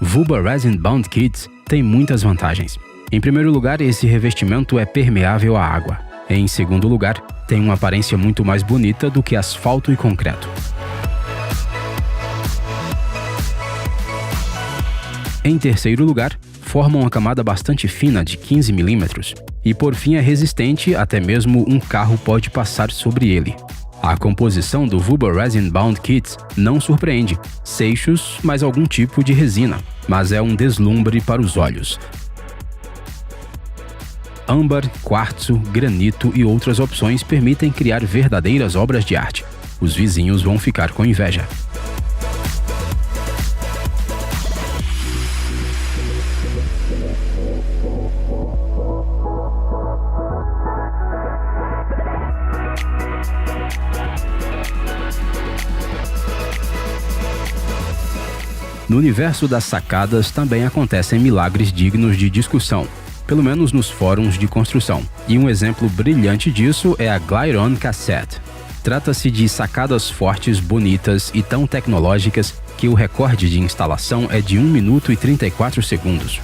VUBA Resin Bound Kits tem muitas vantagens. Em primeiro lugar, esse revestimento é permeável à água. Em segundo lugar, tem uma aparência muito mais bonita do que asfalto e concreto. Em terceiro lugar, forma uma camada bastante fina de 15 mm e por fim é resistente, até mesmo um carro pode passar sobre ele. A composição do VUBA Resin Bound Kits não surpreende, seixos mais algum tipo de resina, mas é um deslumbre para os olhos. Âmbar, quartzo, granito e outras opções permitem criar verdadeiras obras de arte. Os vizinhos vão ficar com inveja. No universo das sacadas também acontecem milagres dignos de discussão, pelo menos nos fóruns de construção. E um exemplo brilhante disso é a Glide-On Cassette. Trata-se de sacadas fortes, bonitas e tão tecnológicas que o recorde de instalação é de 1 minuto e 34 segundos.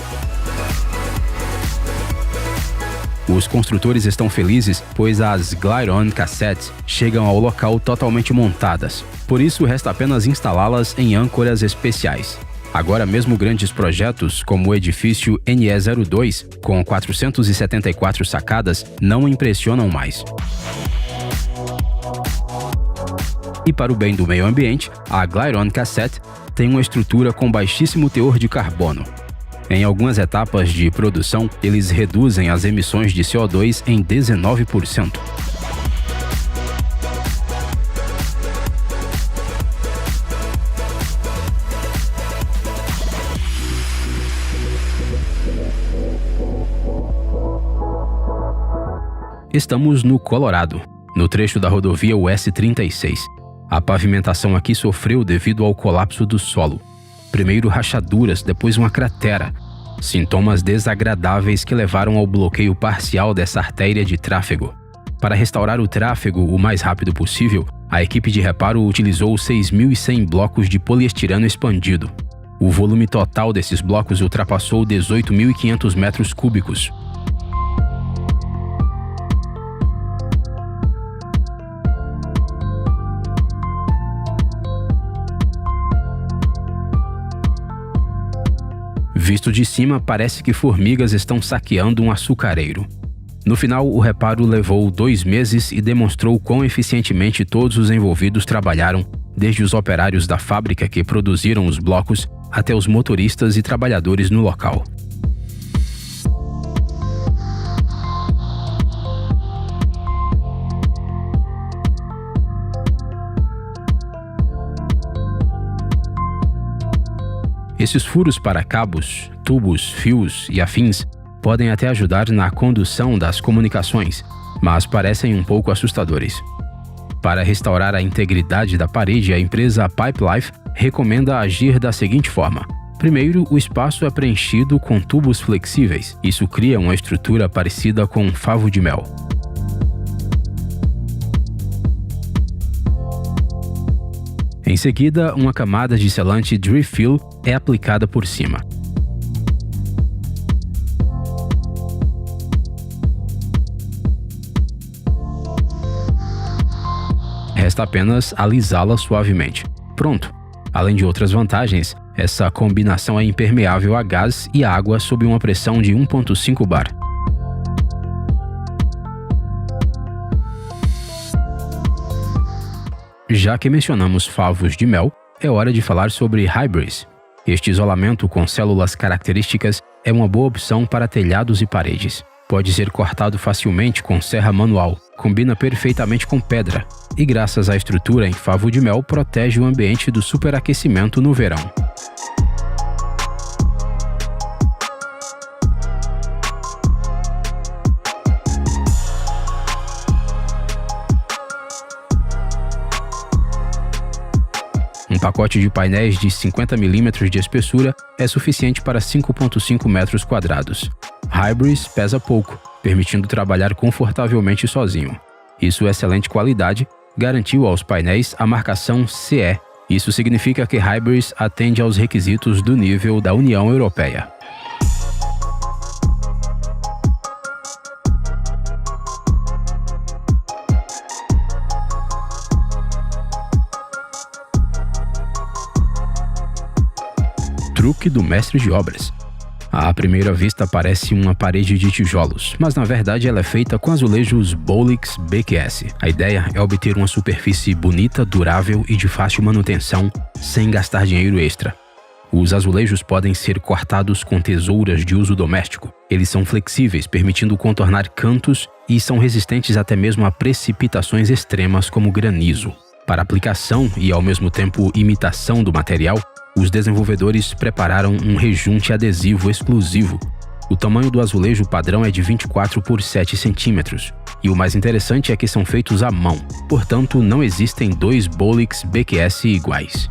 Os construtores estão felizes, pois as Glide-On Cassettes chegam ao local totalmente montadas. Por isso, resta apenas instalá-las em âncoras especiais. Agora mesmo grandes projetos, como o edifício NE02, com 474 sacadas, não impressionam mais. E para o bem do meio ambiente, a Glide-On Cassette tem uma estrutura com baixíssimo teor de carbono. Em algumas etapas de produção, eles reduzem as emissões de CO2 em 19%. Estamos no Colorado, no trecho da rodovia US-36. A pavimentação aqui sofreu devido ao colapso do solo. Primeiro rachaduras, depois uma cratera. Sintomas desagradáveis que levaram ao bloqueio parcial dessa artéria de tráfego. Para restaurar o tráfego o mais rápido possível, a equipe de reparo utilizou 6.100 blocos de poliestireno expandido. O volume total desses blocos ultrapassou 18.500 metros cúbicos. Visto de cima, parece que formigas estão saqueando um açucareiro. No final, o reparo levou 2 meses e demonstrou quão eficientemente todos os envolvidos trabalharam, desde os operários da fábrica que produziram os blocos até os motoristas e trabalhadores no local. Esses furos para cabos, tubos, fios e afins podem até ajudar na condução das comunicações, mas parecem um pouco assustadores. Para restaurar a integridade da parede, a empresa Pipelife recomenda agir da seguinte forma. Primeiro, o espaço é preenchido com tubos flexíveis. Isso cria uma estrutura parecida com um favo de mel. Em seguida, uma camada de selante Dri-Fill é aplicada por cima. Resta apenas alisá-la suavemente. Pronto! Além de outras vantagens, essa combinação é impermeável a gás e água sob uma pressão de 1,5 bar. Já que mencionamos favos de mel, é hora de falar sobre Hybris. Este isolamento com células características é uma boa opção para telhados e paredes. Pode ser cortado facilmente com serra manual, combina perfeitamente com pedra e, graças à estrutura em favo de mel, protege o ambiente do superaquecimento no verão. Um pacote de painéis de 50 mm de espessura é suficiente para 5,5 metros quadrados. Hybris pesa pouco, permitindo trabalhar confortavelmente sozinho. E sua excelente qualidade garantiu aos painéis a marcação CE, Isso significa que Hybris atende aos requisitos do nível da União Europeia. Truque do mestre de obras. À primeira vista parece uma parede de tijolos, mas na verdade ela é feita com azulejos Bolix BQS. A ideia é obter uma superfície bonita, durável e de fácil manutenção, sem gastar dinheiro extra. Os azulejos podem ser cortados com tesouras de uso doméstico. Eles são flexíveis, permitindo contornar cantos e são resistentes até mesmo a precipitações extremas como granizo. Para aplicação e ao mesmo tempo imitação do material, os desenvolvedores prepararam um rejunte adesivo exclusivo. O tamanho do azulejo padrão é de 24 por 7 centímetros. E o mais interessante é que são feitos à mão, portanto não existem dois Bolix BQS iguais.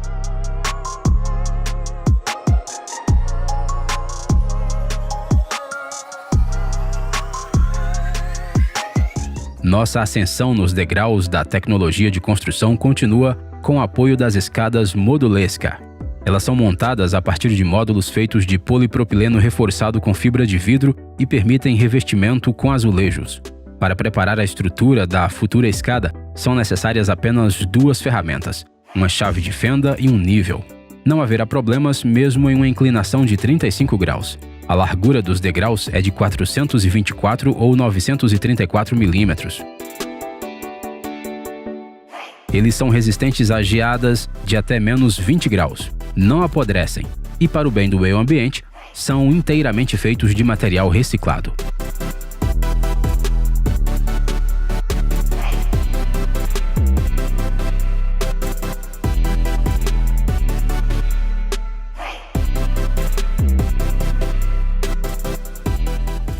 Nossa ascensão nos degraus da tecnologia de construção continua com o apoio das escadas Modulesca. Elas são montadas a partir de módulos feitos de polipropileno reforçado com fibra de vidro e permitem revestimento com azulejos. Para preparar a estrutura da futura escada, são necessárias apenas duas ferramentas, uma chave de fenda e um nível. Não haverá problemas mesmo em uma inclinação de 35 graus. A largura dos degraus é de 424 ou 934 milímetros. Eles são resistentes a geadas de até menos 20 graus. Não apodrecem e, para o bem do meio ambiente, são inteiramente feitos de material reciclado.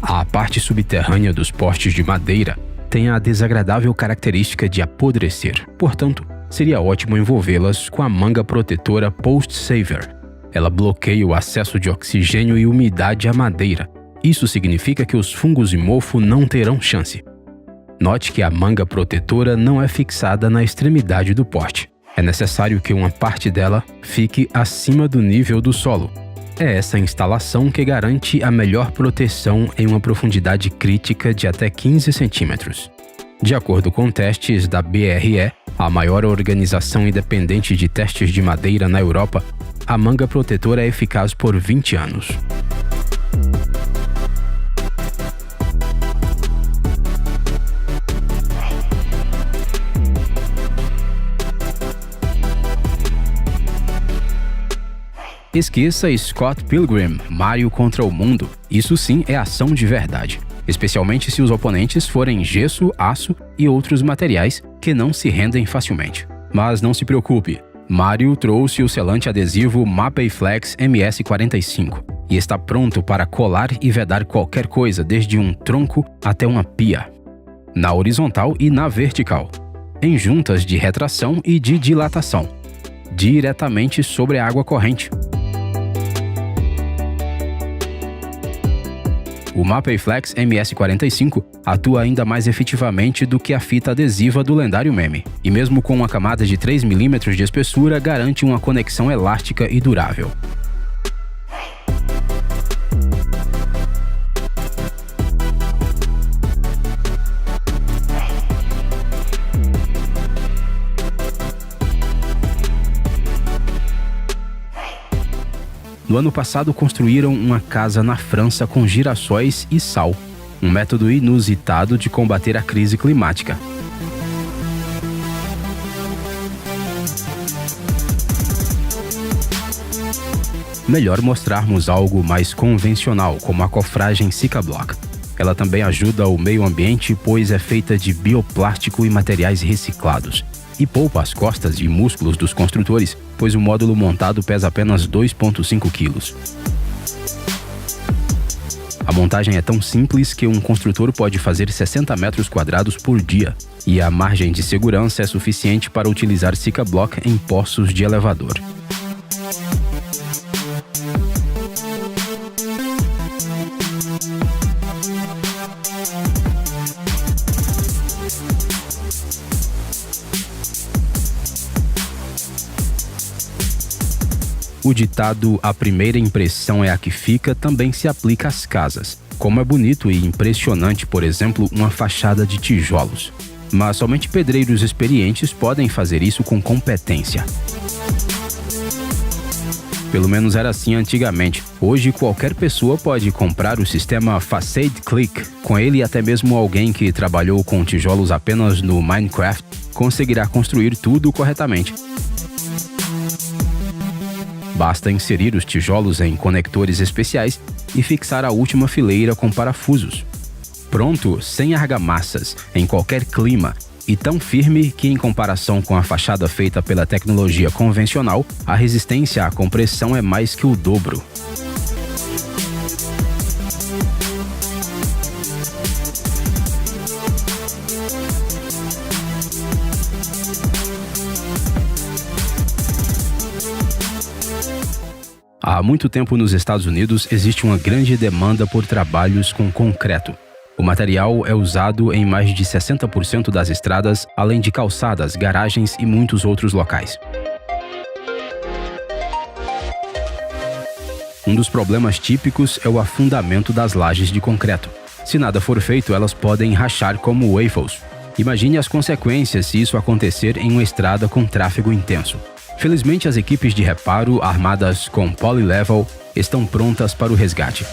A parte subterrânea dos postes de madeira tem a desagradável característica de apodrecer, portanto, seria ótimo envolvê-las com a manga protetora Post Saver. Ela bloqueia o acesso de oxigênio e umidade à madeira. Isso significa que os fungos e mofo não terão chance. Note que a manga protetora não é fixada na extremidade do poste. É necessário que uma parte dela fique acima do nível do solo. É essa instalação que garante a melhor proteção em uma profundidade crítica de até 15 centímetros. De acordo com testes da BRE, a maior organização independente de testes de madeira na Europa, a manga protetora é eficaz por 20 anos. Esqueça Scott Pilgrim, Mario contra o mundo. Isso sim é ação de verdade, especialmente se os oponentes forem gesso, aço e outros materiais que não se rendem facilmente. Mas não se preocupe, Mario trouxe o selante adesivo Mapei-Flex MS45 e está pronto para colar e vedar qualquer coisa, desde um tronco até uma pia, na horizontal e na vertical, em juntas de retração e de dilatação, diretamente sobre a água corrente. O Mapei-Flex MS45 atua ainda mais efetivamente do que a fita adesiva do lendário meme, e mesmo com uma camada de 3 mm de espessura, garante uma conexão elástica e durável. No ano passado, construíram uma casa na França com girassóis e sal, um método inusitado de combater a crise climática. Melhor mostrarmos algo mais convencional, como a cofragem Sikablock. Ela também ajuda o meio ambiente, pois é feita de bioplástico e materiais reciclados. E poupa as costas e músculos dos construtores, pois o módulo montado pesa apenas 2,5 kg. A montagem é tão simples que um construtor pode fazer 60 metros quadrados por dia, e a margem de segurança é suficiente para utilizar Sikablock em poços de elevador. O ditado "a primeira impressão é a que fica" também se aplica às casas. Como é bonito e impressionante, por exemplo, uma fachada de tijolos. Mas somente pedreiros experientes podem fazer isso com competência. Pelo menos era assim antigamente. Hoje, qualquer pessoa pode comprar o sistema Facade Click. Com ele, até mesmo alguém que trabalhou com tijolos apenas no Minecraft conseguirá construir tudo corretamente. Basta inserir os tijolos em conectores especiais e fixar a última fileira com parafusos. Pronto, sem argamassas, em qualquer clima, e tão firme que, em comparação com a fachada feita pela tecnologia convencional, a resistência à compressão é mais que o dobro. Há muito tempo nos Estados Unidos existe uma grande demanda por trabalhos com concreto. O material é usado em mais de 60% das estradas, além de calçadas, garagens e muitos outros locais. Um dos problemas típicos é o afundamento das lajes de concreto. Se nada for feito, elas podem rachar como waffles. Imagine as consequências se isso acontecer em uma estrada com tráfego intenso. Felizmente, as equipes de reparo, armadas com Polylevel, estão prontas para o resgate.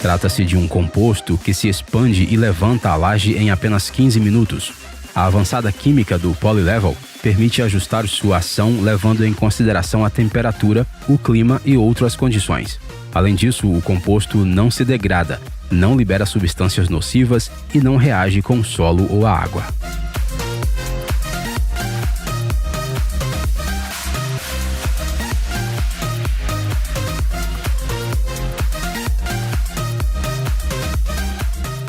Trata-se de um composto que se expande e levanta a laje em apenas 15 minutos. A avançada química do Polylevel permite ajustar sua ação levando em consideração a temperatura, o clima e outras condições. Além disso, o composto não se degrada, não libera substâncias nocivas e não reage com o solo ou a água.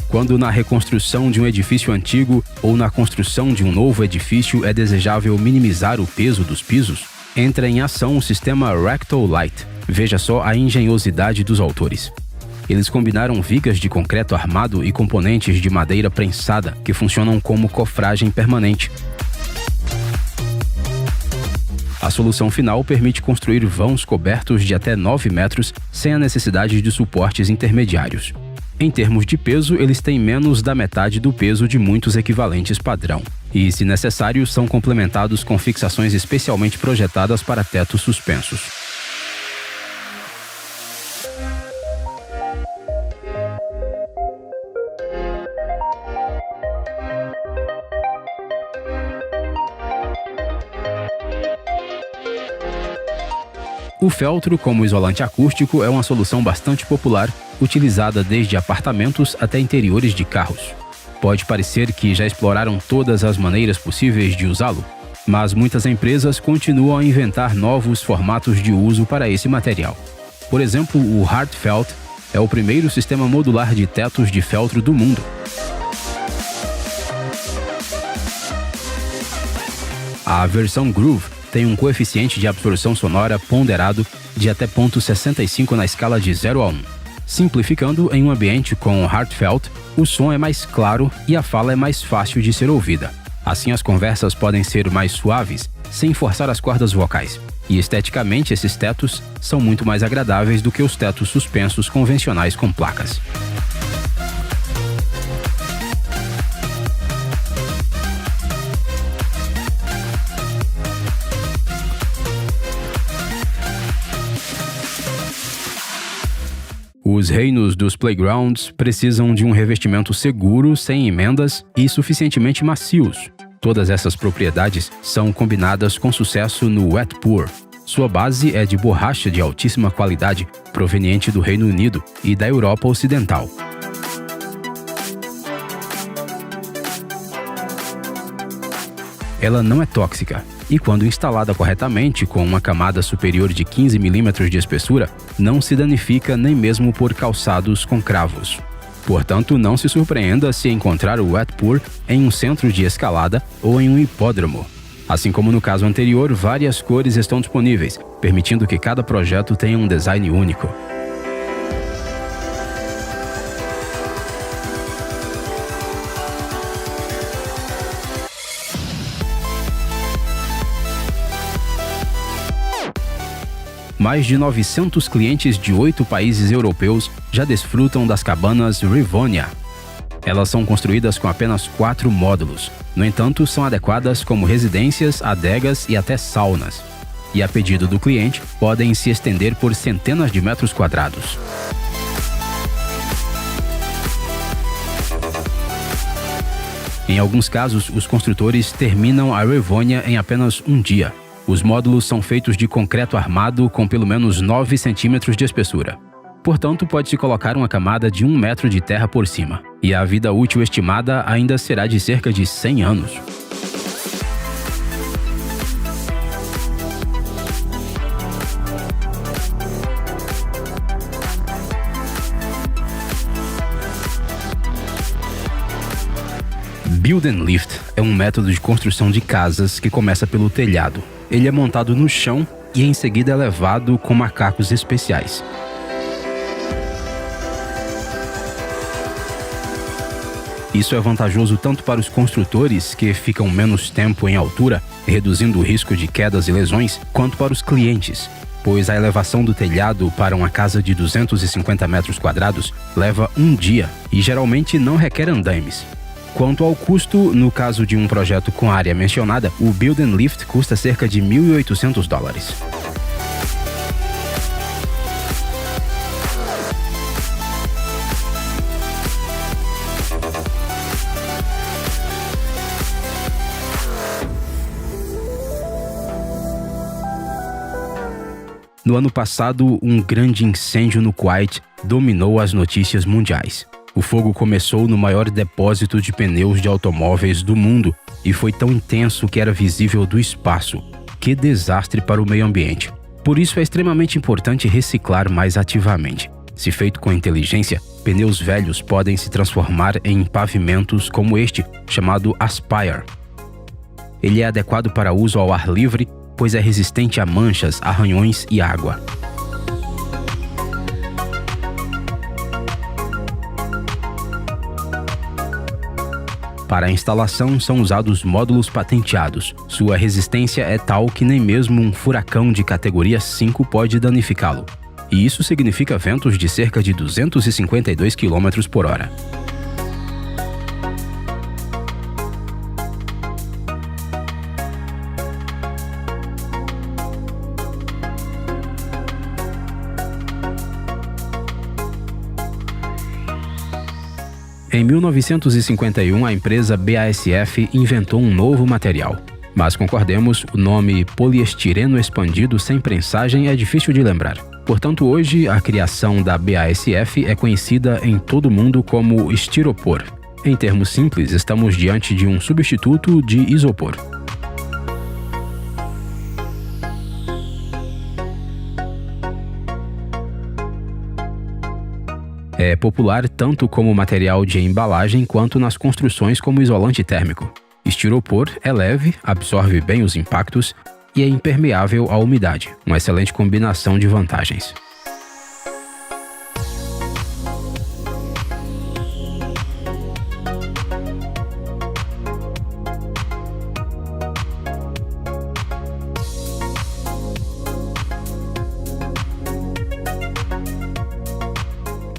Quando na reconstrução de um edifício antigo ou na construção de um novo edifício é desejável minimizar o peso dos pisos, entra em ação o sistema Rectolite. Veja só a engenhosidade dos autores. Eles combinaram vigas de concreto armado e componentes de madeira prensada, que funcionam como cofragem permanente. A solução final permite construir vãos cobertos de até 9 metros sem a necessidade de suportes intermediários. Em termos de peso, eles têm menos da metade do peso de muitos equivalentes padrão. E, se necessário, são complementados com fixações especialmente projetadas para tetos suspensos. O feltro, como isolante acústico, é uma solução bastante popular, utilizada desde apartamentos até interiores de carros. Pode parecer que já exploraram todas as maneiras possíveis de usá-lo, mas muitas empresas continuam a inventar novos formatos de uso para esse material. Por exemplo, o Hardfelt é o primeiro sistema modular de tetos de feltro do mundo. A versão Groove tem um coeficiente de absorção sonora ponderado de até 0,65 na escala de 0 a 1. Simplificando, em um ambiente com Hardfelt, o som é mais claro e a fala é mais fácil de ser ouvida. Assim, as conversas podem ser mais suaves, sem forçar as cordas vocais. E esteticamente, esses tetos são muito mais agradáveis do que os tetos suspensos convencionais com placas. Os reinos dos playgrounds precisam de um revestimento seguro, sem emendas e suficientemente macios. Todas essas propriedades são combinadas com sucesso no Wet Pour. Sua base é de borracha de altíssima qualidade, proveniente do Reino Unido e da Europa Ocidental. Ela não é tóxica e, quando instalada corretamente com uma camada superior de 15 mm de espessura, não se danifica nem mesmo por calçados com cravos. Portanto, não se surpreenda se encontrar o Wet Pour em um centro de escalada ou em um hipódromo. Assim como no caso anterior, várias cores estão disponíveis, permitindo que cada projeto tenha um design único. mais de 900 clientes de 8 países europeus já desfrutam das cabanas Rivonia. Elas são construídas com apenas 4 módulos. No entanto, são adequadas como residências, adegas e até saunas. E a pedido do cliente, podem se estender por centenas de metros quadrados. Em alguns casos, os construtores terminam a Rivonia em apenas um dia. Os módulos são feitos de concreto armado com pelo menos 9 centímetros de espessura. Portanto, pode-se colocar uma camada de 1 metro de terra por cima. E a vida útil estimada ainda será de cerca de 100 anos. Build and Lift é um método de construção de casas que começa pelo telhado. Ele é montado no chão e em seguida é levado com macacos especiais. Isso é vantajoso tanto para os construtores, que ficam menos tempo em altura, reduzindo o risco de quedas e lesões, quanto para os clientes, pois a elevação do telhado para uma casa de 250 metros quadrados leva um dia e geralmente não requer andaimes. Quanto ao custo, no caso de um projeto com a área mencionada, o Build and Lift custa cerca de $1.800. No ano passado, um grande incêndio no Kuwait dominou as notícias mundiais. O fogo começou no maior depósito de pneus de automóveis do mundo e foi tão intenso que era visível do espaço. Que desastre para o meio ambiente. Por isso é extremamente importante reciclar mais ativamente. Se feito com inteligência, pneus velhos podem se transformar em pavimentos como este, chamado Aspire. Ele é adequado para uso ao ar livre, pois é resistente a manchas, arranhões e água. Para a instalação são usados módulos patenteados. Sua resistência é tal que nem mesmo um furacão de categoria 5 pode danificá-lo. E isso significa ventos de cerca de 252 km por hora. Em 1951, a empresa BASF inventou um novo material. Mas concordemos, o nome poliestireno expandido sem prensagem é difícil de lembrar. Portanto, hoje, a criação da BASF é conhecida em todo o mundo como estiropor. Em termos simples, estamos diante de um substituto de isopor. É popular tanto como material de embalagem quanto nas construções como isolante térmico. Estiropor é leve, absorve bem os impactos e é impermeável à umidade, uma excelente combinação de vantagens.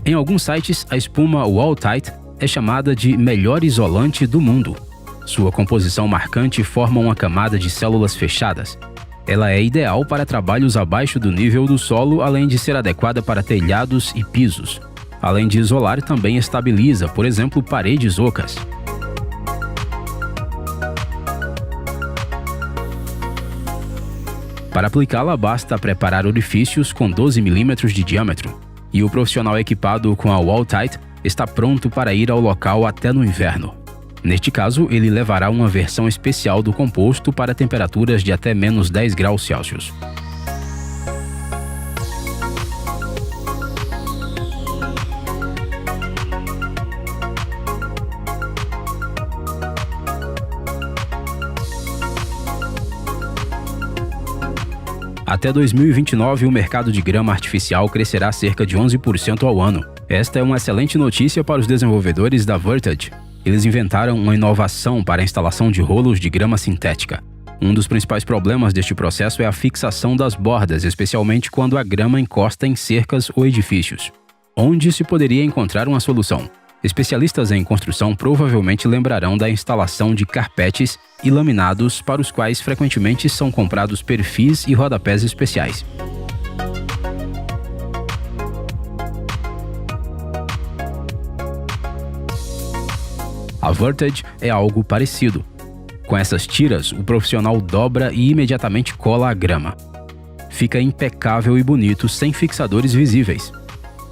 Em alguns sites, a espuma Wall Tight é chamada de melhor isolante do mundo. Sua composição marcante forma uma camada de células fechadas. Ela é ideal para trabalhos abaixo do nível do solo, além de ser adequada para telhados e pisos. Além de isolar, também estabiliza, por exemplo, paredes ocas. Para aplicá-la, basta preparar orifícios com 12 mm de diâmetro. E o profissional equipado com a Wall Tight está pronto para ir ao local até no inverno. Neste caso, ele levará uma versão especial do composto para temperaturas de até menos 10 graus Celsius. Até 2029, o mercado de grama artificial crescerá cerca de 11% ao ano. Esta é uma excelente notícia para os desenvolvedores da Vertage. Eles inventaram uma inovação para a instalação de rolos de grama sintética. Um dos principais problemas deste processo é a fixação das bordas, especialmente quando a grama encosta em cercas ou edifícios. Onde se poderia encontrar uma solução? Especialistas em construção provavelmente lembrarão da instalação de carpetes e laminados para os quais frequentemente são comprados perfis e rodapés especiais. A Vertage é algo parecido. Com essas tiras, o profissional dobra e imediatamente cola a grama. Fica impecável e bonito sem fixadores visíveis.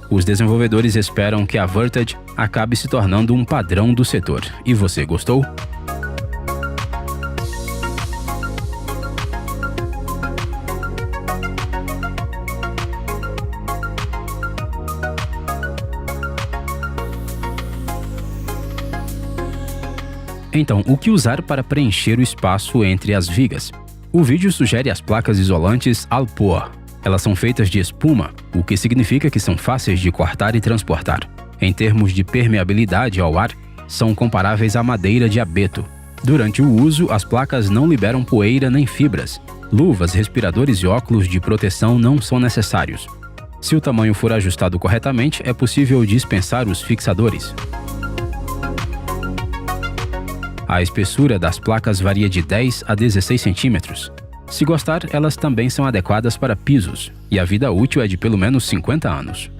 Os desenvolvedores esperam que a Vertage acabe se tornando um padrão do setor. E você gostou? Então, o que usar para preencher o espaço entre as vigas? O vídeo sugere as placas isolantes Alpoa. Elas são feitas de espuma, o que significa que são fáceis de cortar e transportar. Em termos de permeabilidade ao ar, são comparáveis à madeira de abeto. Durante o uso, as placas não liberam poeira nem fibras. Luvas, respiradores e óculos de proteção não são necessários. Se o tamanho for ajustado corretamente, é possível dispensar os fixadores. A espessura das placas varia de 10 a 16 centímetros. Se gostar, elas também são adequadas para pisos, e a vida útil é de pelo menos 50 anos.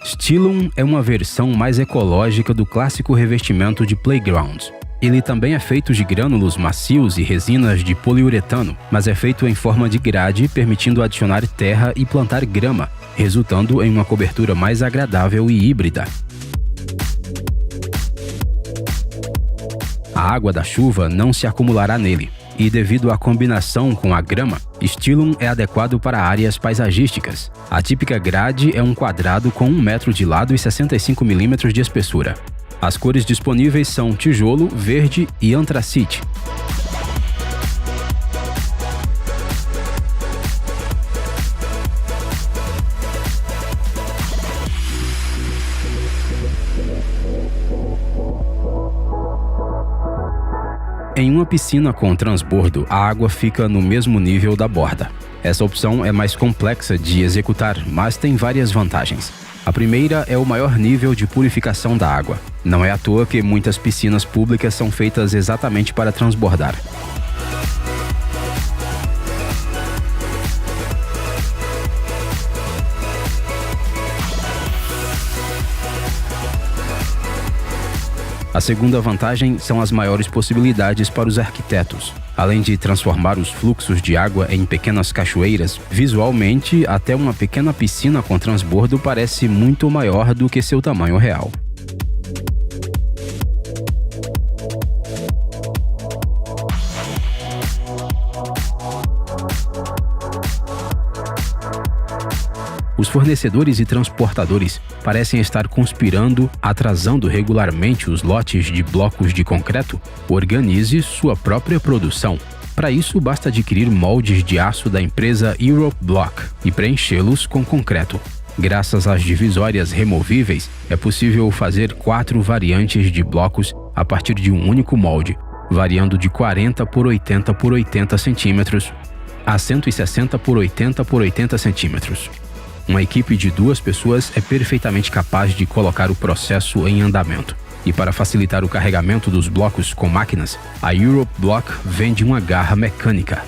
Stylum é uma versão mais ecológica do clássico revestimento de playgrounds. Ele também é feito de grânulos macios e resinas de poliuretano, mas é feito em forma de grade, permitindo adicionar terra e plantar grama, resultando em uma cobertura mais agradável e híbrida. A água da chuva não se acumulará nele, e devido à combinação com a grama, Stylum é adequado para áreas paisagísticas. A típica grade é um quadrado com 1 metro de lado e 65 milímetros de espessura. As cores disponíveis são tijolo, verde e antracite. Em uma piscina com transbordo, a água fica no mesmo nível da borda. Essa opção é mais complexa de executar, mas tem várias vantagens. A primeira é o maior nível de purificação da água. Não é à toa que muitas piscinas públicas são feitas exatamente para transbordar. A segunda vantagem são as maiores possibilidades para os arquitetos. Além de transformar os fluxos de água em pequenas cachoeiras, visualmente, até uma pequena piscina com transbordo parece muito maior do que seu tamanho real. Os fornecedores e transportadores parecem estar conspirando, atrasando regularmente os lotes de blocos de concreto. Organize sua própria produção. Para isso, basta adquirir moldes de aço da empresa Europe Block e preenchê-los com concreto. Graças às divisórias removíveis, é possível fazer 4 variantes de blocos a partir de um único molde, variando de 40 por 80 por 80 centímetros a 160 por 80 por 80 centímetros. Uma equipe de 2 pessoas é perfeitamente capaz de colocar o processo em andamento. E para facilitar o carregamento dos blocos com máquinas, a Europe Block vende uma garra mecânica.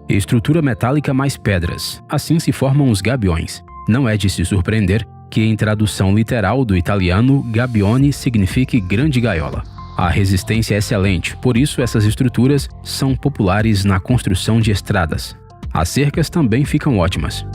Estrutura metálica mais pedras. Assim se formam os gabiões. Não é de se surpreender que, em tradução literal do italiano, gabione signifique grande gaiola. A resistência é excelente, por isso essas estruturas são populares na construção de estradas. As cercas também ficam ótimas.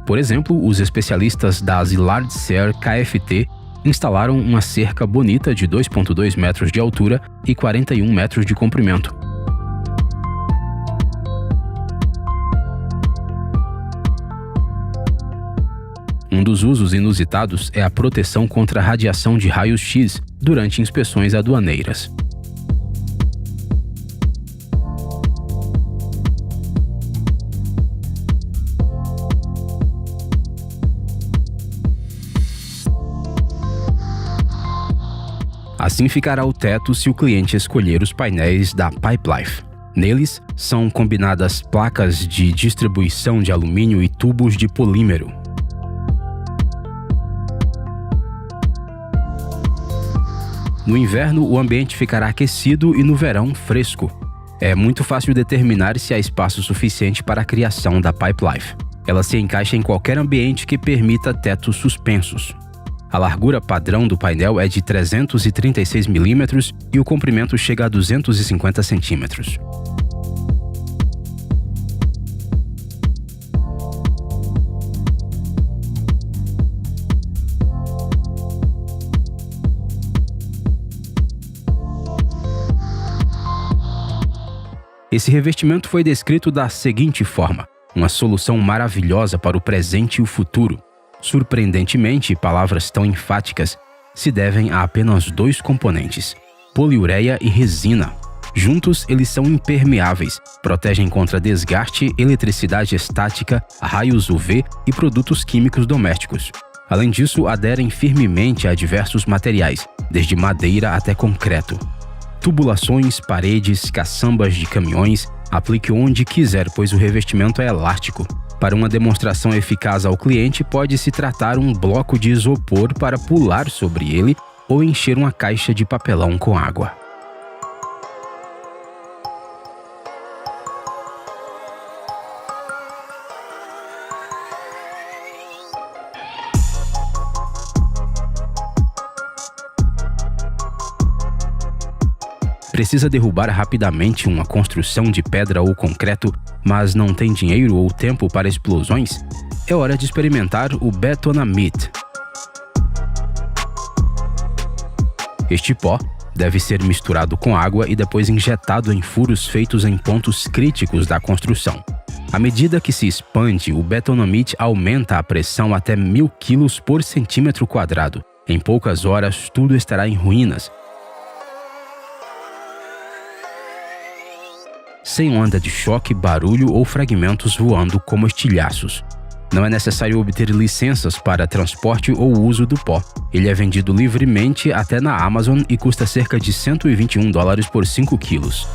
Por exemplo, os especialistas da Zilard-Ser KFT instalaram uma cerca bonita de 2,2 metros de altura e 41 metros de comprimento. Um dos usos inusitados é a proteção contra a radiação de raios-x durante inspeções aduaneiras. Assim ficará o teto se o cliente escolher os painéis da Pipelife. Neles, são combinadas placas de distribuição de alumínio e tubos de polímero. No inverno, o ambiente ficará aquecido e no verão, fresco. É muito fácil determinar se há espaço suficiente para a criação da Pipelife. Ela se encaixa em qualquer ambiente que permita tetos suspensos. A largura padrão do painel é de 336 mm e o comprimento chega a 250 cm. Esse revestimento foi descrito da seguinte forma: uma solução maravilhosa para o presente e o futuro. Surpreendentemente, palavras tão enfáticas se devem a apenas dois componentes: poliureia e resina. Juntos, eles são impermeáveis, protegem contra desgaste, eletricidade estática, raios UV e produtos químicos domésticos. Além disso, aderem firmemente a diversos materiais, desde madeira até concreto. Tubulações, paredes, caçambas de caminhões, aplique onde quiser, pois o revestimento é elástico. Para uma demonstração eficaz ao cliente, pode-se tratar um bloco de isopor para pular sobre ele ou encher uma caixa de papelão com água. Precisa derrubar rapidamente uma construção de pedra ou concreto, mas não tem dinheiro ou tempo para explosões? É hora de experimentar o Betonamite. Este pó deve ser misturado com água e depois injetado em furos feitos em pontos críticos da construção. À medida que se expande, o Betonamite aumenta a pressão até 1000 kg por centímetro quadrado. Em poucas horas, tudo estará em ruínas, sem onda de choque, barulho ou fragmentos voando como estilhaços. Não é necessário obter licenças para transporte ou uso do pó. Ele é vendido livremente até na Amazon e custa cerca de $121 por 5 quilos.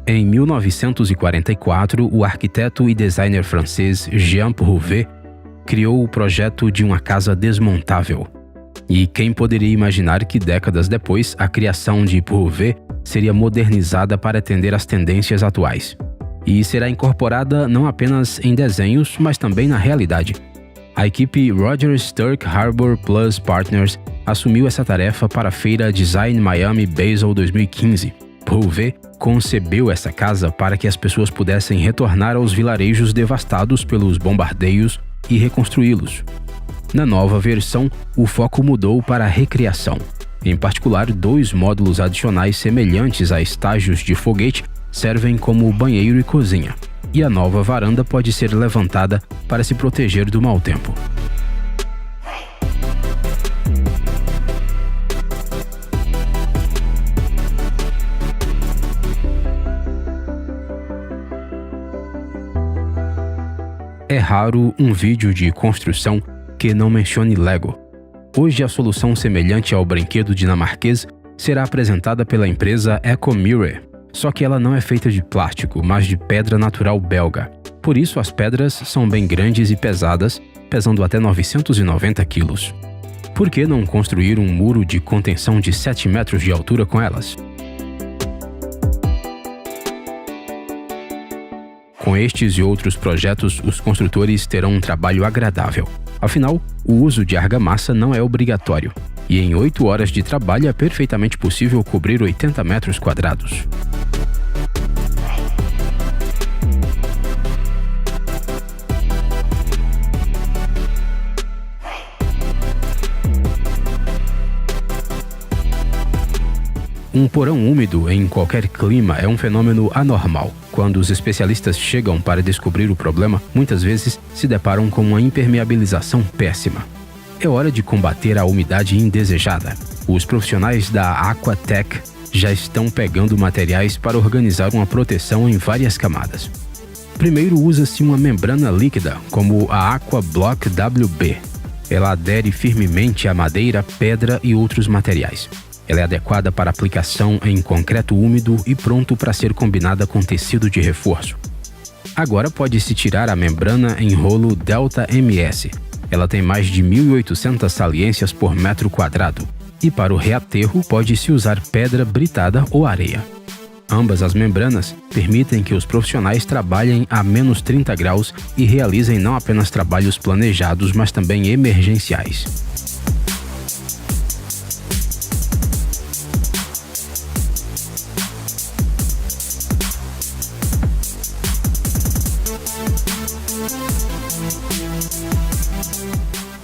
Em 1944, o arquiteto e designer francês Jean Prouvé criou o projeto de uma casa desmontável. E quem poderia imaginar que décadas depois, a criação de Prouvé seria modernizada para atender às tendências atuais. E será incorporada não apenas em desenhos, mas também na realidade. A equipe Roger Sturck Harbor Plus Partners assumiu essa tarefa para a feira Design Miami Basel 2015. Prouvé concebeu essa casa para que as pessoas pudessem retornar aos vilarejos devastados pelos bombardeios e reconstruí-los. Na nova versão, o foco mudou para a recriação. Em particular, 2 módulos adicionais semelhantes a estágios de foguete servem como banheiro e cozinha, e a nova varanda pode ser levantada para se proteger do mau tempo. É raro um vídeo de construção que não mencione Lego. Hoje, a solução semelhante ao brinquedo dinamarquês será apresentada pela empresa Ecomirror, só que ela não é feita de plástico, mas de pedra natural belga. Por isso, as pedras são bem grandes e pesadas, pesando até 990 quilos. Por que não construir um muro de contenção de 7 metros de altura com elas? Com estes e outros projetos, os construtores terão um trabalho agradável. Afinal, o uso de argamassa não é obrigatório, e em 8 horas de trabalho é perfeitamente possível cobrir 80 metros quadrados. Um porão úmido em qualquer clima é um fenômeno anormal. Quando os especialistas chegam para descobrir o problema, muitas vezes se deparam com uma impermeabilização péssima. É hora de combater a umidade indesejada. Os profissionais da Aquatech já estão pegando materiais para organizar uma proteção em várias camadas. Primeiro usa-se uma membrana líquida, como a AquaBlock WB. Ela adere firmemente à madeira, pedra e outros materiais. Ela é adequada para aplicação em concreto úmido e pronto para ser combinada com tecido de reforço. Agora pode-se tirar a membrana em rolo Delta MS. Ela tem mais de 1.800 saliências por metro quadrado. E para o reaterro pode-se usar pedra britada ou areia. Ambas as membranas permitem que os profissionais trabalhem a menos 30 graus e realizem não apenas trabalhos planejados, mas também emergenciais.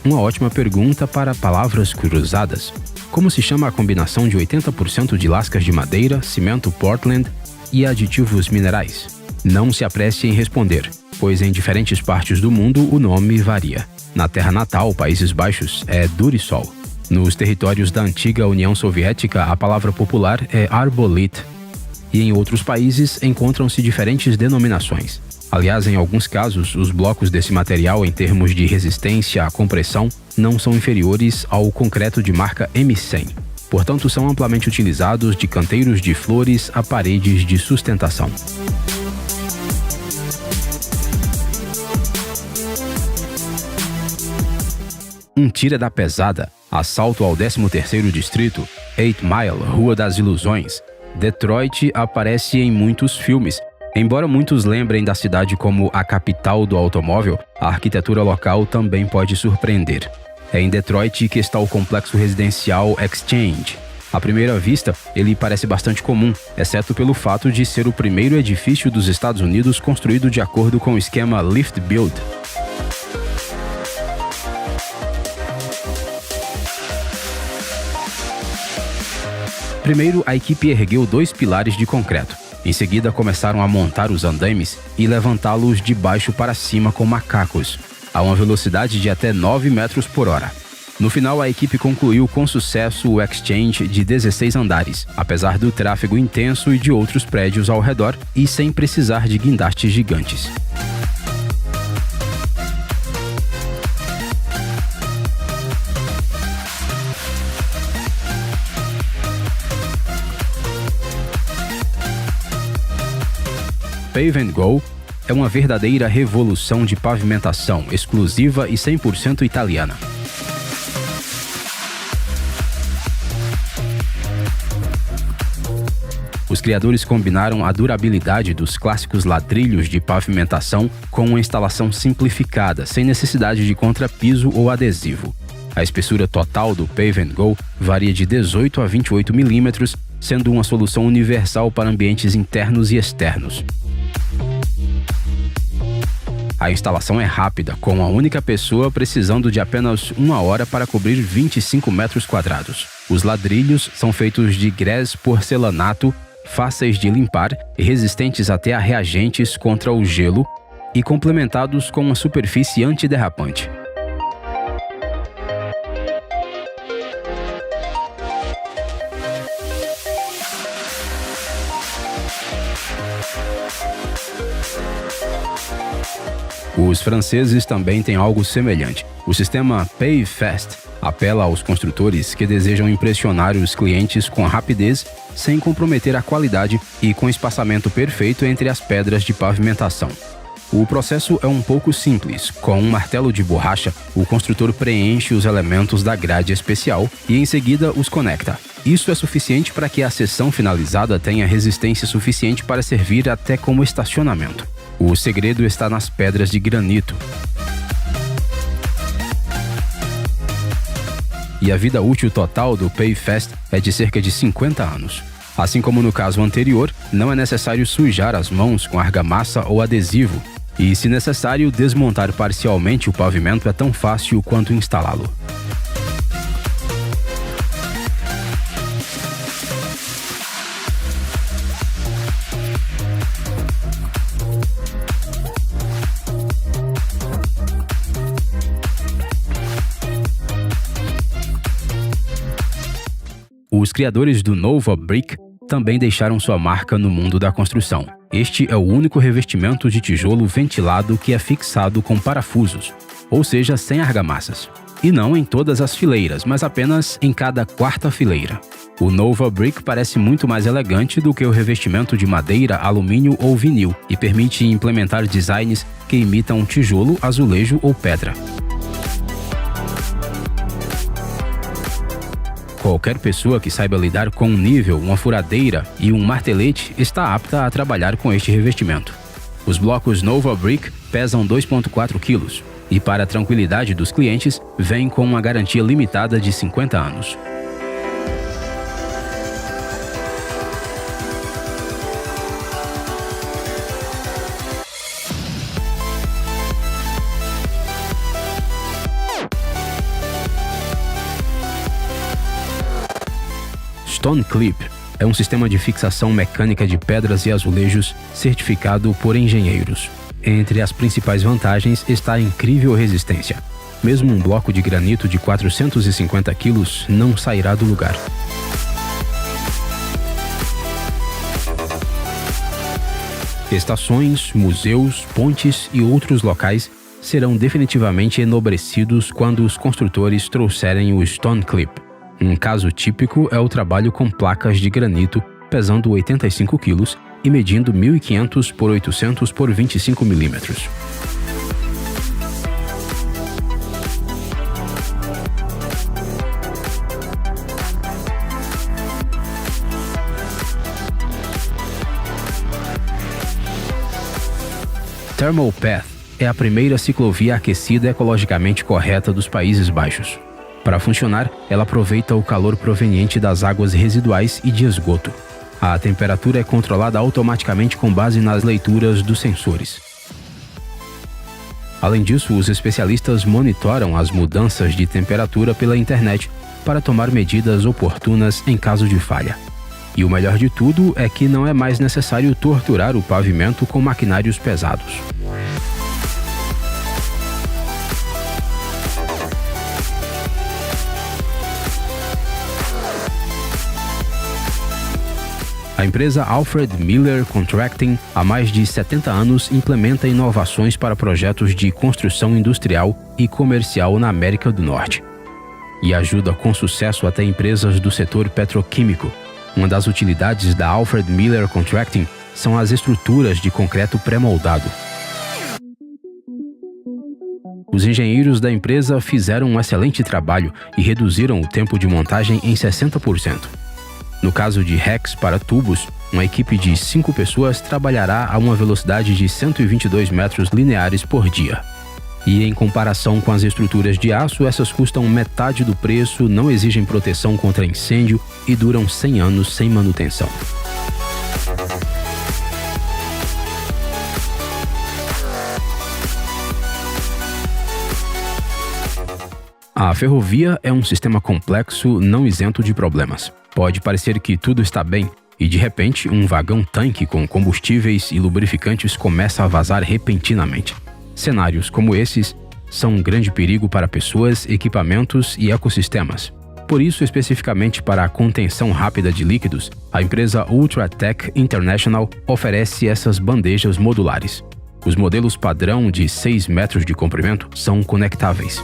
Uma ótima pergunta para palavras cruzadas. Como se chama a combinação de 80% de lascas de madeira, cimento Portland e aditivos minerais? Não se apresse em responder, pois em diferentes partes do mundo o nome varia. Na terra natal, Países Baixos, é Durisol. Nos territórios da antiga União Soviética, a palavra popular é Arbolith. E em outros países encontram-se diferentes denominações. Aliás, em alguns casos, os blocos desse material em termos de resistência à compressão não são inferiores ao concreto de marca M100. Portanto, são amplamente utilizados de canteiros de flores a paredes de sustentação. Um tira da pesada, assalto ao 13º distrito, 8 Mile, Rua das Ilusões. Detroit aparece em muitos filmes. Embora muitos lembrem da cidade como a capital do automóvel, a arquitetura local também pode surpreender. É em Detroit que está o complexo residencial Exchange. À primeira vista, ele parece bastante comum, exceto pelo fato de ser o primeiro edifício dos Estados Unidos construído de acordo com o esquema Lift Build. Primeiro, a equipe ergueu 2 pilares de concreto. Em seguida, começaram a montar os andaimes e levantá-los de baixo para cima com macacos, a uma velocidade de até 9 metros por hora. No final, a equipe concluiu com sucesso o Exchange de 16 andares, apesar do tráfego intenso e de outros prédios ao redor e sem precisar de guindastes gigantes. Pave & Go é uma verdadeira revolução de pavimentação, exclusiva e 100% italiana. Os criadores combinaram a durabilidade dos clássicos ladrilhos de pavimentação com uma instalação simplificada, sem necessidade de contrapiso ou adesivo. A espessura total do Pave & Go varia de 18 a 28 milímetros, sendo uma solução universal para ambientes internos e externos. A instalação é rápida, com uma única pessoa precisando de apenas 1 hora para cobrir 25 metros quadrados. Os ladrilhos são feitos de grés porcelanato, fáceis de limpar e resistentes até a reagentes contra o gelo e complementados com uma superfície antiderrapante. Os franceses também têm algo semelhante. O sistema PaveFast apela aos construtores que desejam impressionar os clientes com rapidez, sem comprometer a qualidade e com espaçamento perfeito entre as pedras de pavimentação. O processo é um pouco simples. Com um martelo de borracha, o construtor preenche os elementos da grade especial e em seguida os conecta. Isso é suficiente para que a seção finalizada tenha resistência suficiente para servir até como estacionamento. O segredo está nas pedras de granito. E a vida útil total do PaveFast é de cerca de 50 anos. Assim como no caso anterior, não é necessário sujar as mãos com argamassa ou adesivo. E, se necessário, desmontar parcialmente o pavimento é tão fácil quanto instalá-lo. Os criadores do Nova Brick também deixaram sua marca no mundo da construção. Este é o único revestimento de tijolo ventilado que é fixado com parafusos, ou seja, sem argamassas. E não em todas as fileiras, mas apenas em cada quarta fileira. O Nova Brick parece muito mais elegante do que o revestimento de madeira, alumínio ou vinil e permite implementar designs que imitam tijolo, azulejo ou pedra. Qualquer pessoa que saiba lidar com um nível, uma furadeira e um martelete está apta a trabalhar com este revestimento. Os blocos Nova Brick pesam 2,4 kg e, para a tranquilidade dos clientes, vêm com uma garantia limitada de 50 anos. Stone Clip é um sistema de fixação mecânica de pedras e azulejos certificado por engenheiros. Entre as principais vantagens está a incrível resistência. Mesmo um bloco de granito de 450 kg não sairá do lugar. Estações, museus, pontes e outros locais serão definitivamente enobrecidos quando os construtores trouxerem o Stone Clip. Um caso típico é o trabalho com placas de granito pesando 85 kg e medindo 1.500 por 800 por 25 mm. Thermal Path é a primeira ciclovia aquecida ecologicamente correta dos Países Baixos. Para funcionar, ela aproveita o calor proveniente das águas residuais e de esgoto. A temperatura é controlada automaticamente com base nas leituras dos sensores. Além disso, os especialistas monitoram as mudanças de temperatura pela internet para tomar medidas oportunas em caso de falha. E o melhor de tudo é que não é mais necessário torturar o pavimento com maquinários pesados. A empresa Alfred Miller Contracting, há mais de 70 anos, implementa inovações para projetos de construção industrial e comercial na América do Norte. E ajuda com sucesso até empresas do setor petroquímico. Uma das utilidades da Alfred Miller Contracting são as estruturas de concreto pré-moldado. Os engenheiros da empresa fizeram um excelente trabalho e reduziram o tempo de montagem em 60%. No caso de racks para tubos, uma equipe de 5 pessoas trabalhará a uma velocidade de 122 metros lineares por dia. E em comparação com as estruturas de aço, essas custam metade do preço, não exigem proteção contra incêndio e duram 100 anos sem manutenção. A ferrovia é um sistema complexo, não isento de problemas. Pode parecer que tudo está bem e, de repente, um vagão-tanque com combustíveis e lubrificantes começa a vazar repentinamente. Cenários como esses são um grande perigo para pessoas, equipamentos e ecossistemas. Por isso, especificamente para a contenção rápida de líquidos, a empresa Ultratech International oferece essas bandejas modulares. Os modelos padrão de 6 metros de comprimento são conectáveis.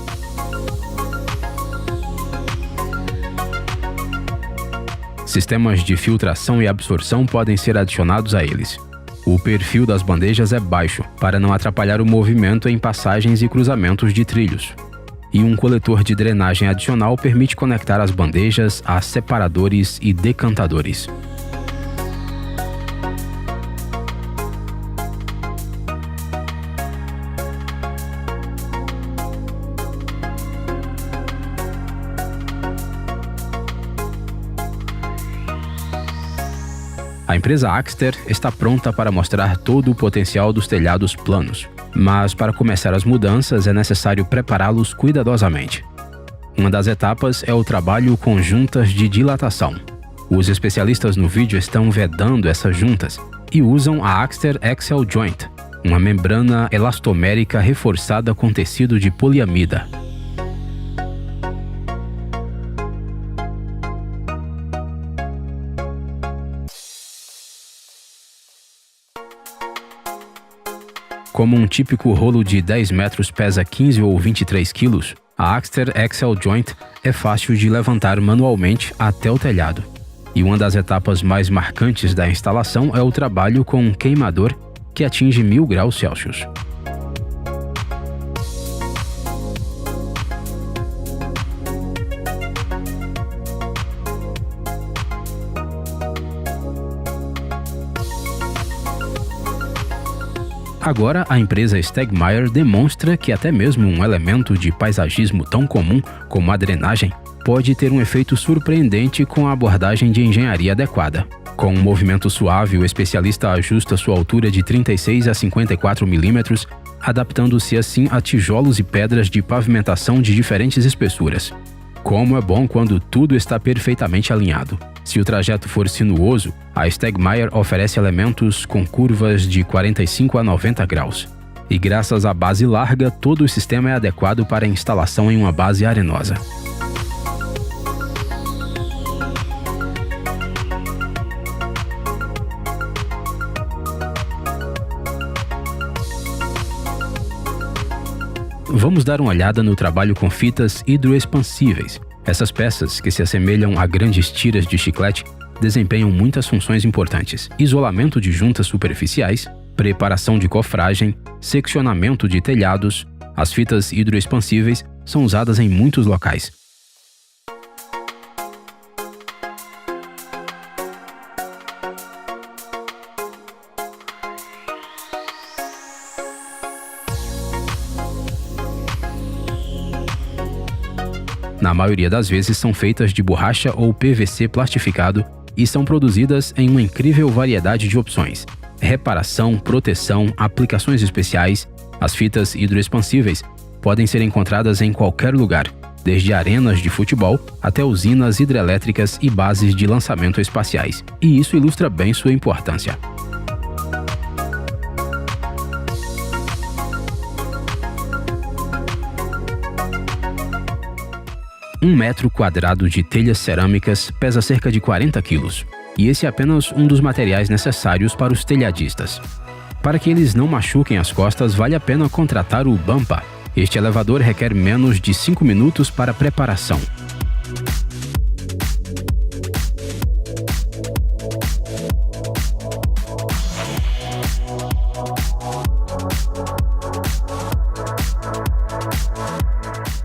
Sistemas de filtração e absorção podem ser adicionados a eles. O perfil das bandejas é baixo, para não atrapalhar o movimento em passagens e cruzamentos de trilhos. E um coletor de drenagem adicional permite conectar as bandejas a separadores e decantadores. A empresa Axter está pronta para mostrar todo o potencial dos telhados planos, mas para começar as mudanças é necessário prepará-los cuidadosamente. Uma das etapas é o trabalho com juntas de dilatação. Os especialistas no vídeo estão vedando essas juntas e usam a Axter Excel Joint, uma membrana elastomérica reforçada com tecido de poliamida. Como um típico rolo de 10 metros pesa 15 ou 23 quilos, a Axter Axle Joint é fácil de levantar manualmente até o telhado. E uma das etapas mais marcantes da instalação é o trabalho com um queimador que atinge 1000 graus Celsius. Agora, a empresa Stegmaier demonstra que até mesmo um elemento de paisagismo tão comum como a drenagem pode ter um efeito surpreendente com a abordagem de engenharia adequada. Com um movimento suave, o especialista ajusta sua altura de 36 a 54 milímetros, adaptando-se assim a tijolos e pedras de pavimentação de diferentes espessuras. Como é bom quando tudo está perfeitamente alinhado. Se o trajeto for sinuoso, a Stegmaier oferece elementos com curvas de 45 a 90 graus. E graças à base larga, todo o sistema é adequado para a instalação em uma base arenosa. Vamos dar uma olhada no trabalho com fitas hidroexpansíveis. Essas peças, que se assemelham a grandes tiras de chiclete, desempenham muitas funções importantes: isolamento de juntas superficiais, preparação de cofragem, seccionamento de telhados. As fitas hidroexpansíveis são usadas em muitos locais. Na maioria das vezes são feitas de borracha ou PVC plastificado e são produzidas em uma incrível variedade de opções: reparação, proteção, aplicações especiais. As fitas hidroexpansíveis podem ser encontradas em qualquer lugar, desde arenas de futebol até usinas hidrelétricas e bases de lançamento espaciais. E isso ilustra bem sua importância. Um metro quadrado de telhas cerâmicas pesa cerca de 40 quilos, e esse é apenas um dos materiais necessários para os telhadistas. Para que eles não machuquem as costas, vale a pena contratar o Bumpa. Este elevador requer menos de 5 minutos para a preparação.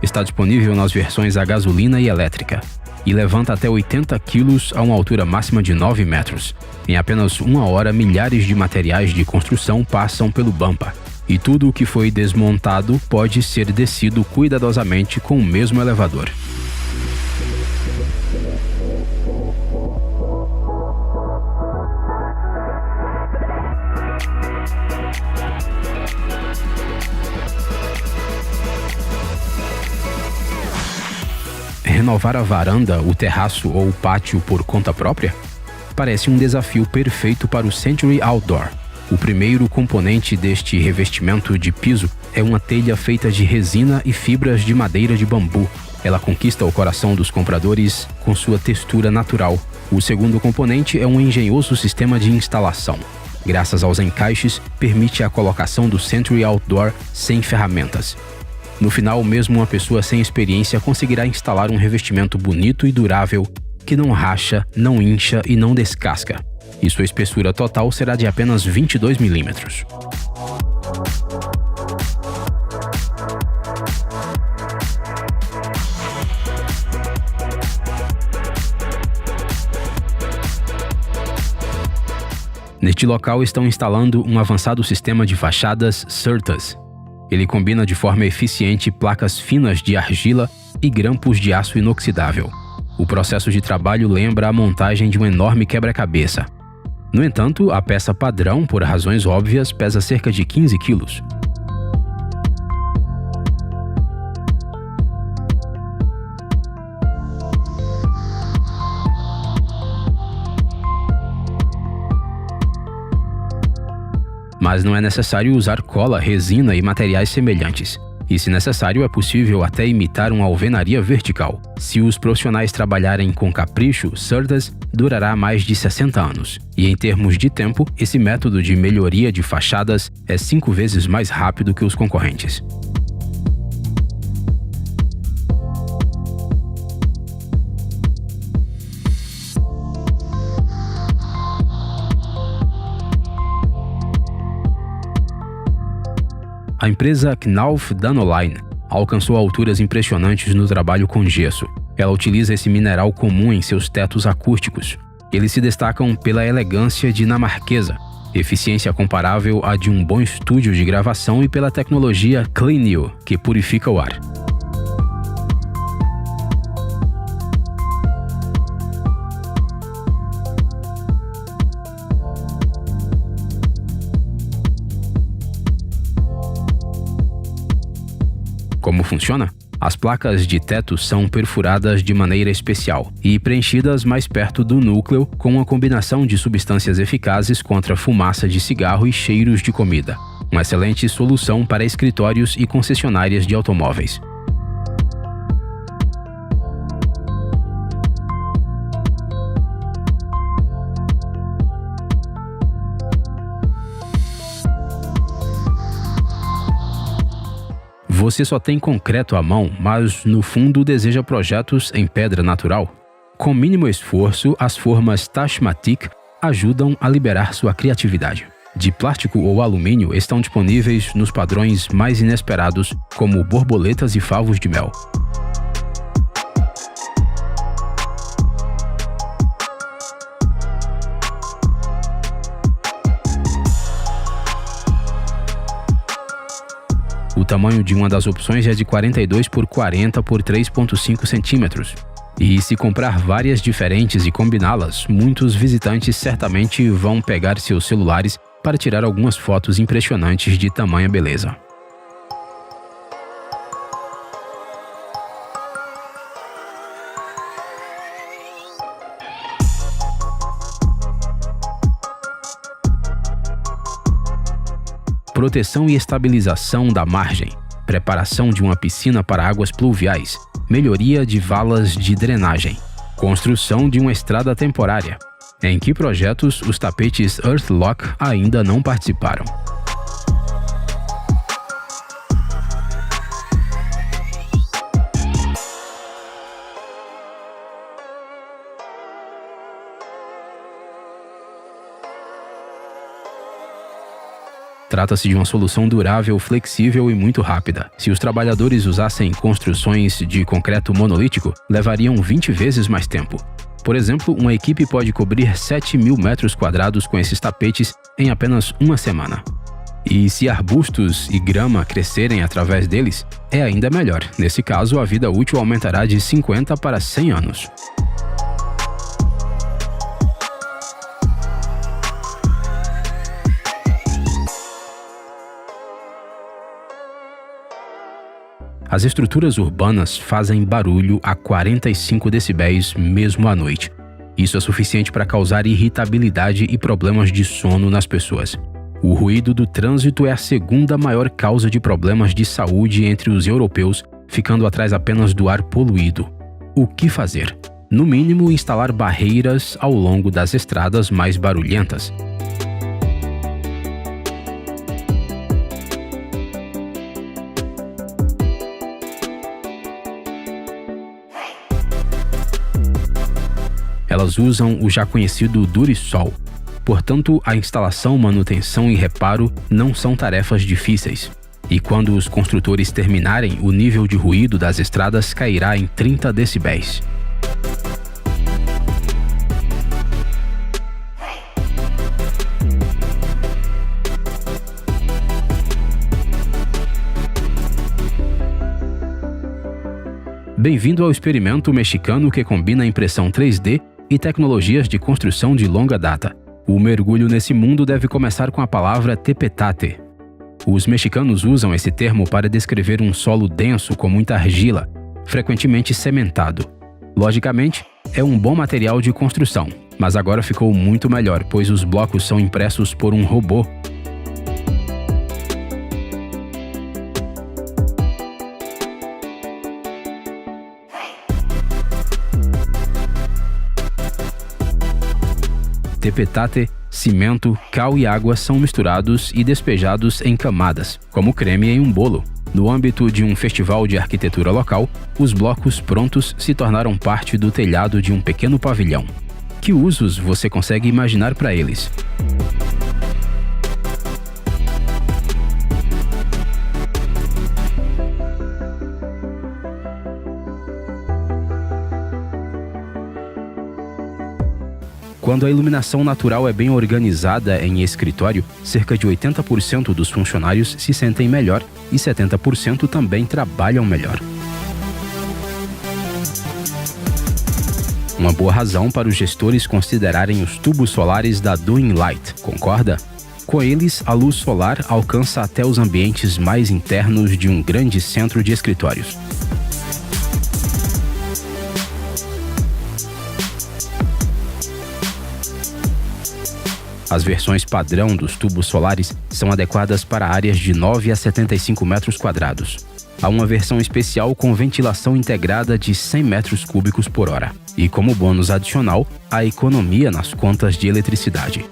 Está disponível nas versões a gasolina e elétrica, e levanta até 80 quilos a uma altura máxima de 9 metros. Em apenas uma hora, milhares de materiais de construção passam pelo Bumpa, e tudo o que foi desmontado pode ser descido cuidadosamente com o mesmo elevador. Renovar a varanda, o terraço ou o pátio por conta própria? Parece um desafio perfeito para o Century Outdoor. O primeiro componente deste revestimento de piso é uma telha feita de resina e fibras de madeira de bambu. Ela conquista o coração dos compradores com sua textura natural. O segundo componente é um engenhoso sistema de instalação. Graças aos encaixes, permite a colocação do Century Outdoor sem ferramentas. No final, mesmo uma pessoa sem experiência conseguirá instalar um revestimento bonito e durável que não racha, não incha e não descasca. E sua espessura total será de apenas 22 milímetros. Neste local estão instalando um avançado sistema de fachadas Certas. Ele combina de forma eficiente placas finas de argila e grampos de aço inoxidável. O processo de trabalho lembra a montagem de um enorme quebra-cabeça. No entanto, a peça padrão, por razões óbvias, pesa cerca de 15 quilos. Mas não é necessário usar cola, resina e materiais semelhantes. E, se necessário, é possível até imitar uma alvenaria vertical. Se os profissionais trabalharem com capricho, Cerdas durará mais de 60 anos. E, em termos de tempo, esse método de melhoria de fachadas é 5 vezes mais rápido que os concorrentes. A empresa Knauf Danoline alcançou alturas impressionantes no trabalho com gesso. Ela utiliza esse mineral comum em seus tetos acústicos. Eles se destacam pela elegância dinamarquesa, eficiência comparável à de um bom estúdio de gravação e pela tecnologia Cleaneo, que purifica o ar. Como funciona? As placas de teto são perfuradas de maneira especial e preenchidas mais perto do núcleo com uma combinação de substâncias eficazes contra fumaça de cigarro e cheiros de comida. Uma excelente solução para escritórios e concessionárias de automóveis. Você só tem concreto à mão, mas no fundo deseja projetos em pedra natural? Com mínimo esforço, as formas Tashmatic ajudam a liberar sua criatividade. De plástico ou alumínio estão disponíveis nos padrões mais inesperados, como borboletas e favos de mel. O tamanho de uma das opções é de 42 por 40 por 3,5 centímetros. E se comprar várias diferentes e combiná-las, muitos visitantes certamente vão pegar seus celulares para tirar algumas fotos impressionantes de tamanha beleza. Proteção e estabilização da margem, preparação de uma piscina para águas pluviais, melhoria de valas de drenagem, construção de uma estrada temporária. Em que projetos os tapetes Earthlock ainda não participaram? Trata-se de uma solução durável, flexível e muito rápida. Se os trabalhadores usassem construções de concreto monolítico, levariam 20 vezes mais tempo. Por exemplo, uma equipe pode cobrir 7.000 metros quadrados com esses tapetes em apenas uma semana. E se arbustos e grama crescerem através deles, é ainda melhor. Nesse caso, a vida útil aumentará de 50 para 100 anos. As estruturas urbanas fazem barulho a 45 decibéis mesmo à noite. Isso é suficiente para causar irritabilidade e problemas de sono nas pessoas. O ruído do trânsito é a segunda maior causa de problemas de saúde entre os europeus, ficando atrás apenas do ar poluído. O que fazer? No mínimo, instalar barreiras ao longo das estradas mais barulhentas. Elas usam o já conhecido Durisol. Portanto, a instalação, manutenção e reparo não são tarefas difíceis. E quando os construtores terminarem, o nível de ruído das estradas cairá em 30 decibéis. Bem-vindo ao experimento mexicano que combina impressão 3D e tecnologias de construção de longa data. O mergulho nesse mundo deve começar com a palavra tepetate. Os mexicanos usam esse termo para descrever um solo denso com muita argila, frequentemente cementado. Logicamente, é um bom material de construção, mas agora ficou muito melhor, pois os blocos são impressos por um robô. tepetate, cimento, cal e água são misturados e despejados em camadas, como creme em um bolo. No âmbito de um festival de arquitetura local, os blocos prontos se tornaram parte do telhado de um pequeno pavilhão. Que usos você consegue imaginar para eles? Quando a iluminação natural é bem organizada em escritório, cerca de 80% dos funcionários se sentem melhor e 70% também trabalham melhor. Uma boa razão para os gestores considerarem os tubos solares da Doing Light, concorda? Com eles, a luz solar alcança até os ambientes mais internos de um grande centro de escritórios. As versões padrão dos tubos solares são adequadas para áreas de 9 a 75 metros quadrados. Há uma versão especial com ventilação integrada de 100 metros cúbicos por hora. E como bônus adicional, a economia nas contas de eletricidade.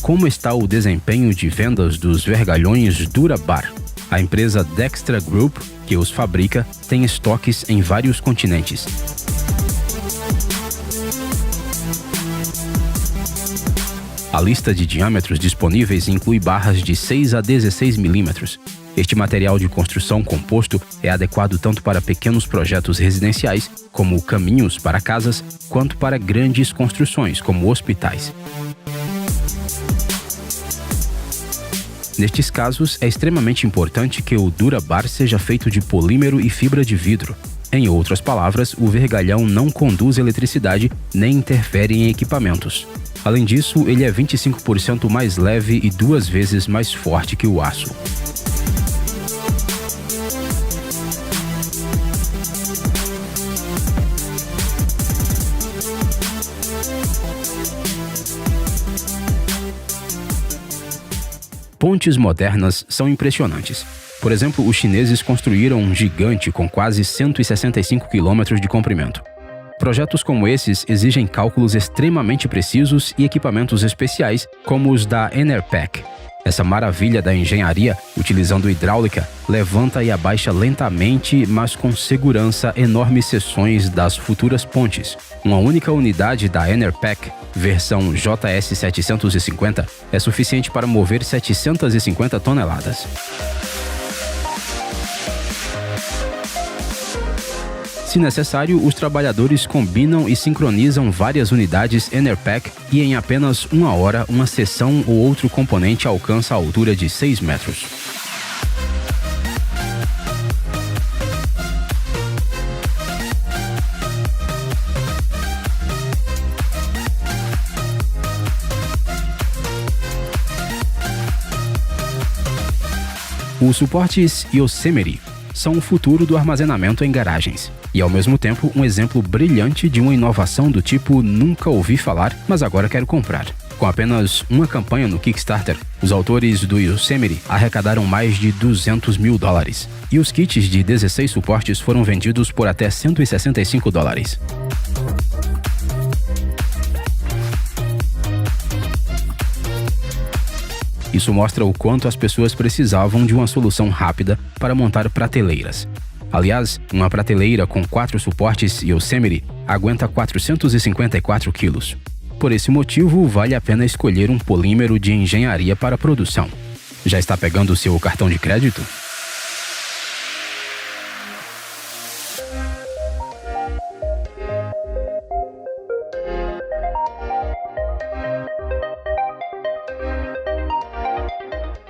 Como está o desempenho de vendas dos vergalhões Durabar? A empresa Dextra Group, que os fabrica, tem estoques em vários continentes. A lista de diâmetros disponíveis inclui barras de 6 a 16 milímetros. Este material de construção composto é adequado tanto para pequenos projetos residenciais, como caminhos para casas, quanto para grandes construções, como hospitais. Nestes casos, é extremamente importante que o Durabar seja feito de polímero e fibra de vidro. Em outras palavras, o vergalhão não conduz eletricidade nem interfere em equipamentos. Além disso, ele é 25% mais leve e 2 vezes mais forte que o aço. Pontes modernas são impressionantes. Por exemplo, os chineses construíram um gigante com quase 165 quilômetros de comprimento. Projetos como esses exigem cálculos extremamente precisos e equipamentos especiais, como os da Enerpac. Essa maravilha da engenharia, utilizando hidráulica, levanta e abaixa lentamente, mas com segurança, enormes seções das futuras pontes. Uma única unidade da Enerpac, versão JS750, é suficiente para mover 750 toneladas. Se necessário, os trabalhadores combinam e sincronizam várias unidades Enerpac e em apenas 1 hora, uma seção ou outro componente alcança a altura de 6 metros. Os suportes Yosemite são o futuro do armazenamento em garagens e, ao mesmo tempo, um exemplo brilhante de uma inovação do tipo nunca ouvi falar, mas agora quero comprar. Com apenas uma campanha no Kickstarter, os autores do Yosemite arrecadaram mais de $200 mil. E os kits de 16 suportes foram vendidos por até $165. Isso mostra o quanto as pessoas precisavam de uma solução rápida para montar prateleiras. Aliás, uma prateleira com 4 suportes Yosemite aguenta 454 quilos. Por esse motivo, vale a pena escolher um polímero de engenharia para a produção. Já está pegando o seu cartão de crédito?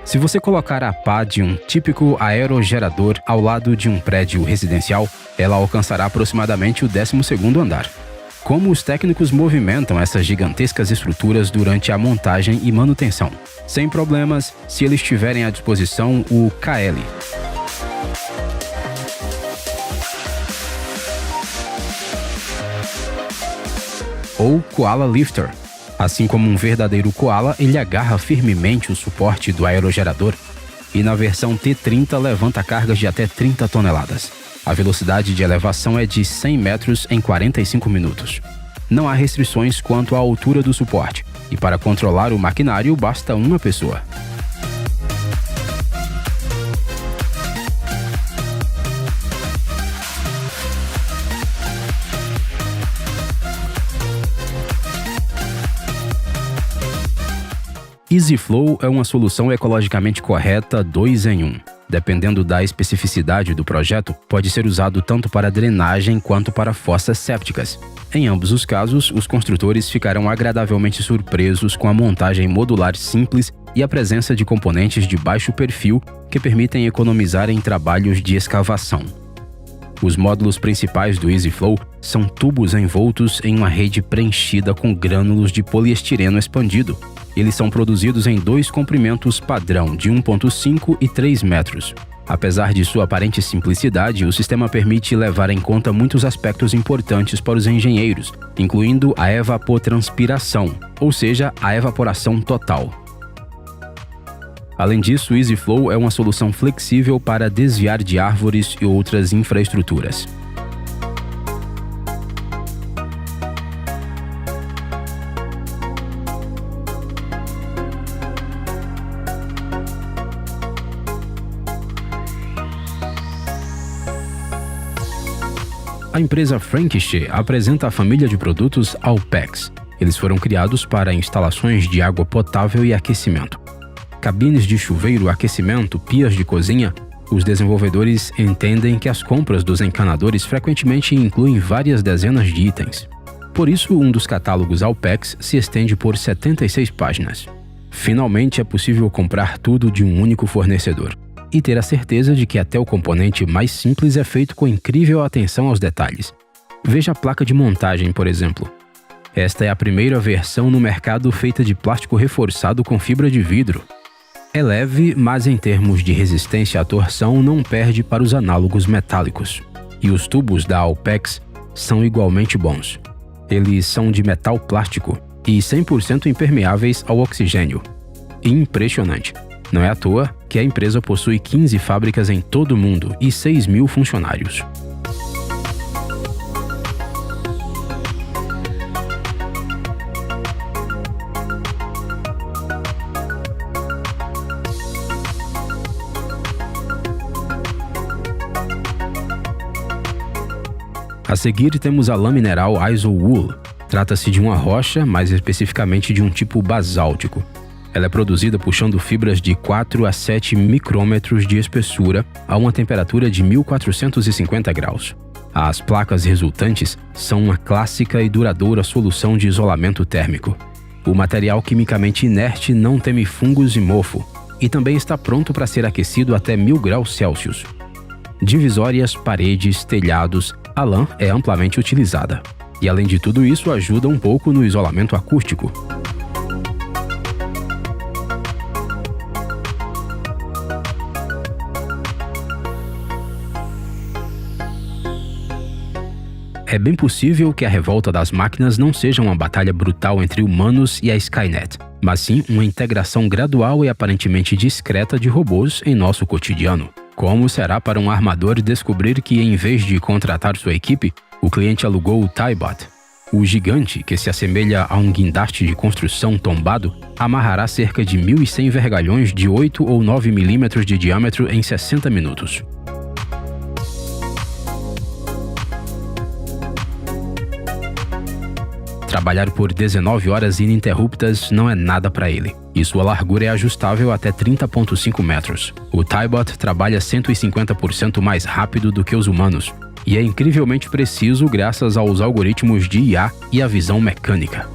Se você colocar a pá de um típico aerogerador ao lado de um prédio residencial, ela alcançará aproximadamente o 12º andar. Como os técnicos movimentam essas gigantescas estruturas durante a montagem e manutenção? Sem problemas, se eles tiverem à disposição o KL. Ou Koala Lifter. Assim como um verdadeiro koala, ele agarra firmemente o suporte do aerogerador e na versão T30 levanta cargas de até 30 toneladas. A velocidade de elevação é de 100 metros em 45 minutos. Não há restrições quanto à altura do suporte, e para controlar o maquinário basta uma pessoa. EasyFlow é uma solução ecologicamente correta 2 em 1. Dependendo da especificidade do projeto, pode ser usado tanto para drenagem quanto para fossas sépticas. Em ambos os casos, os construtores ficarão agradavelmente surpresos com a montagem modular simples e a presença de componentes de baixo perfil que permitem economizar em trabalhos de escavação. Os módulos principais do EasyFlow são tubos envoltos em uma rede preenchida com grânulos de poliestireno expandido. Eles são produzidos em 2 comprimentos padrão de 1,5 e 3 metros. Apesar de sua aparente simplicidade, o sistema permite levar em conta muitos aspectos importantes para os engenheiros, incluindo a evapotranspiração, ou seja, a evaporação total. Além disso, o EasyFlow é uma solução flexível para desviar de árvores e outras infraestruturas. A empresa Frankische apresenta a família de produtos Alpex. Eles foram criados para instalações de água potável e aquecimento. Cabines de chuveiro, aquecimento, pias de cozinha. Os desenvolvedores entendem que as compras dos encanadores frequentemente incluem várias dezenas de itens. Por isso, um dos catálogos Alpex se estende por 76 páginas. Finalmente é possível comprar tudo de um único fornecedor e ter a certeza de que até o componente mais simples é feito com incrível atenção aos detalhes. Veja a placa de montagem, por exemplo. Esta é a primeira versão no mercado feita de plástico reforçado com fibra de vidro. É leve, mas em termos de resistência à torção não perde para os análogos metálicos. E os tubos da Alpex são igualmente bons. Eles são de metal plástico e 100% impermeáveis ao oxigênio. Impressionante! Não é à toa que a empresa possui 15 fábricas em todo o mundo e 6.000 funcionários. A seguir temos a lã mineral IsoWool. Trata-se de uma rocha, mais especificamente de um tipo basáltico. Ela é produzida puxando fibras de 4 a 7 micrômetros de espessura a uma temperatura de 1450 graus. As placas resultantes são uma clássica e duradoura solução de isolamento térmico. O material quimicamente inerte não teme fungos e mofo e também está pronto para ser aquecido até 1000 graus Celsius. Divisórias, paredes, telhados, a lã é amplamente utilizada. E além de tudo isso, ajuda um pouco no isolamento acústico. É bem possível que a revolta das máquinas não seja uma batalha brutal entre humanos e a Skynet, mas sim uma integração gradual e aparentemente discreta de robôs em nosso cotidiano. Como será para um armador descobrir que, em vez de contratar sua equipe, o cliente alugou o TieBot? O gigante, que se assemelha a um guindaste de construção tombado, amarrará cerca de 1.100 vergalhões de 8 ou 9 milímetros de diâmetro em 60 minutos. Trabalhar por 19 horas ininterruptas não é nada para ele, e sua largura é ajustável até 30,5 metros. O TieBot trabalha 150% mais rápido do que os humanos, e é incrivelmente preciso graças aos algoritmos de IA e à visão mecânica.